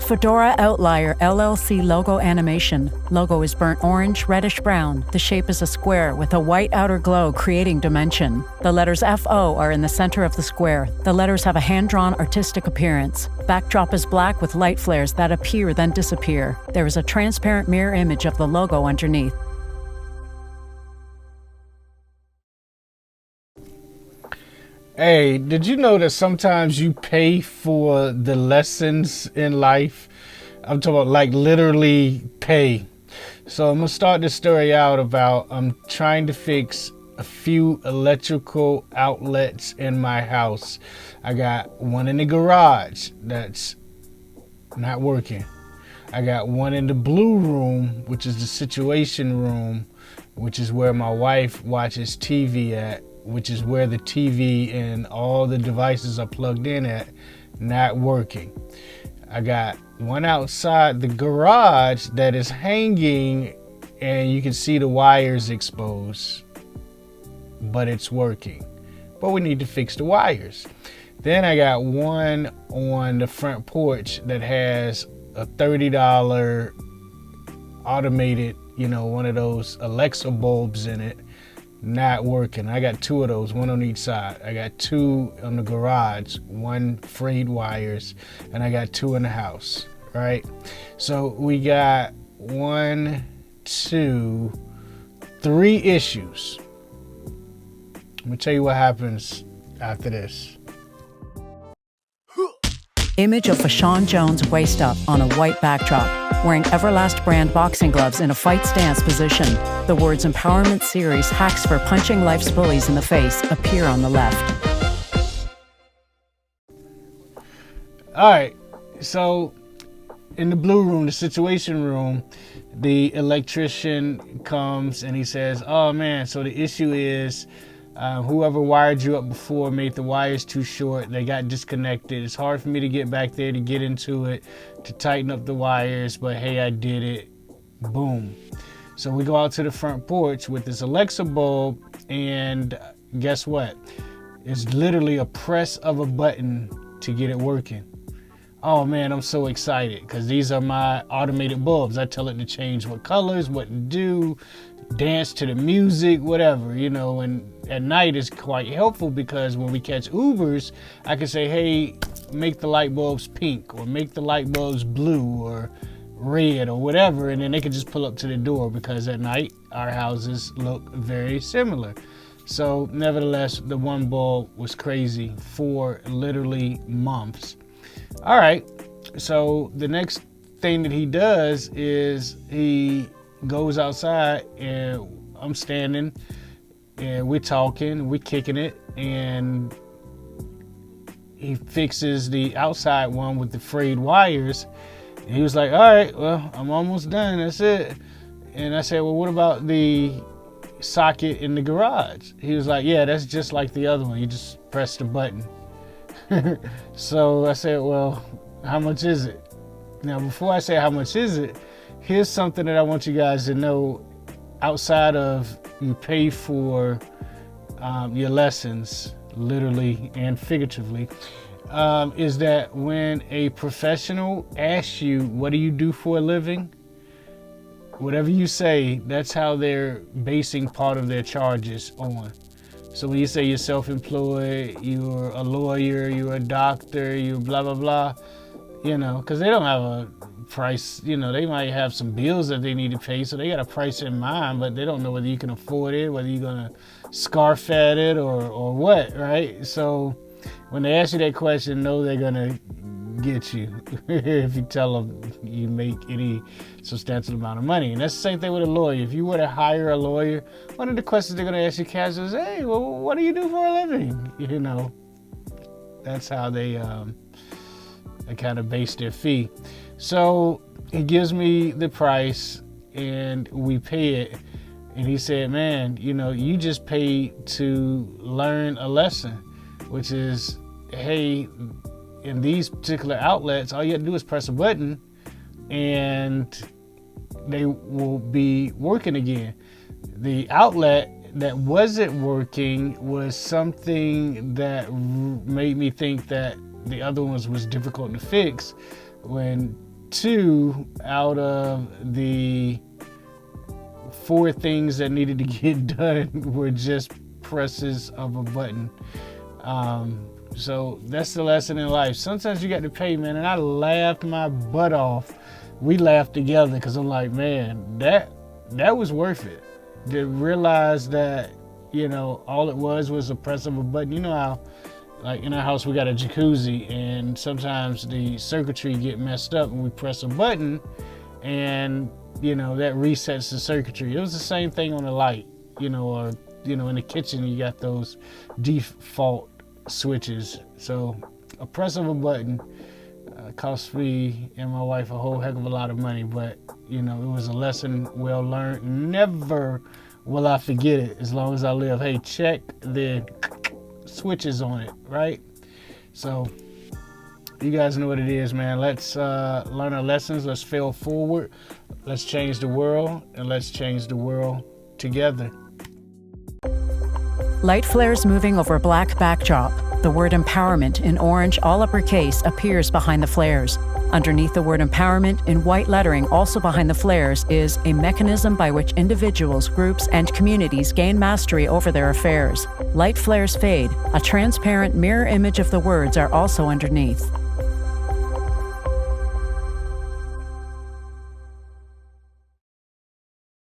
Fedora Outlier LLC logo animation. Logo is burnt orange, reddish brown. The shape is a square with a white outer glow creating dimension. The letters FO are in the center of the square. The letters have a hand-drawn artistic appearance. Backdrop is black with light flares that appear then disappear. There is a transparent mirror image of the logo underneath. Hey, did you know that sometimes you pay for the lessons in life? I'm talking about like literally pay. So I'm gonna start this story out about I'm trying to fix a few electrical outlets in my house. I got one in the garage that's not working. I got one in the blue room, which is the situation room, which is where my wife watches TV at, which is where the TV and all the devices are plugged in at, not working. I got one outside the garage that is hanging and you can see the wires exposed, but it's working. But we need to fix the wires. Then I got one on the front porch that has a $30 automated, one of those Alexa bulbs in it, not working. I got two of those, one on each side. I got two on the garage, one frayed wires, and I got two in the house, right? So we got 1, 2, 3 issues. I'm gonna tell you what happens after this. Image of Vashaun Jones waist up on a white backdrop, wearing Everlast brand boxing gloves in a fight stance position. The words Empowerment Series Hacks for Punching Life's Bullies in the Face appear on the left. All right, so in the blue room, the situation room, the electrician comes and he says, oh man, so the issue is whoever wired you up before made the wires too short. They got disconnected. It's hard for me to get back there to get into it, to tighten up the wires, but hey, I did it. Boom. So we go out to the front porch with this Alexa bulb, and guess what? It's literally a press of a button to get it working. Oh man, I'm so excited because these are my automated bulbs. I tell it to change what colors, what to do, dance to the music, whatever, and at night is quite helpful because when we catch Ubers, I can say, hey, make the light bulbs pink or make the light bulbs blue or red or whatever, and then they can just pull up to the door because at night our houses look very similar. So nevertheless, the one bulb was crazy for literally months. All right, so the next thing that he does is he goes outside and I'm standing and we're talking, we're kicking it, and he fixes the outside one with the frayed wires. And he was like, all right, well, I'm almost done, that's it. And I said, well, what about the socket in the garage? He was like, yeah, that's just like the other one. You just press the button. So I said, well, how much is it? Now, before I say how much is it, here's something that I want you guys to know outside of you pay for your lessons, literally and figuratively, is that when a professional asks you, what do you do for a living? Whatever you say, that's how they're basing part of their charges on. So when you say you're self-employed, you're a lawyer, you're a doctor, you're blah, blah, blah, because they don't have a price, they might have some bills that they need to pay, so they got a price in mind, but they don't know whether you can afford it, whether you're gonna scarf at it or what, right? So when they ask you that question, know they're gonna get you if you tell them you make any substantial amount of money. And that's the same thing with a lawyer. If you were to hire a lawyer, one of the questions they're gonna ask you casually is, hey, well, what do you do for a living? That's how they kind of base their fee. So he gives me the price and we pay it. And he said, man, you just paid to learn a lesson, which is, hey, in these particular outlets, all you have to do is press a button and they will be working again. The outlet that wasn't working was something that made me think that the other ones was difficult to fix, when 2 out of the 4 things that needed to get done were just presses of a button. So that's the lesson in life. Sometimes you got to pay, man. And I laughed my butt off. We laughed together because I'm like, man, that was worth it. To realize that, you know, all it was a press of a button. You know how, like in our house, we got a jacuzzi, and sometimes the circuitry get messed up when we press a button, and you know that resets the circuitry. It was the same thing on the light, you know, or you know, in the kitchen you got those default switches. So a press of a button cost me and my wife a whole heck of a lot of money, but you know, it was a lesson well learned. Never will I forget it as long as I live. Hey, check the switches on it, right? So you guys know what it is, man. Let's learn our lessons. Let's fail forward. Let's change the world, and let's change the world together. Light flares moving over black backdrop. The word empowerment in orange all uppercase appears behind the flares. Underneath the word empowerment in white lettering also behind the flares is a mechanism by which individuals, groups, and communities gain mastery over their affairs. Light flares fade. A transparent mirror image of the words are also underneath.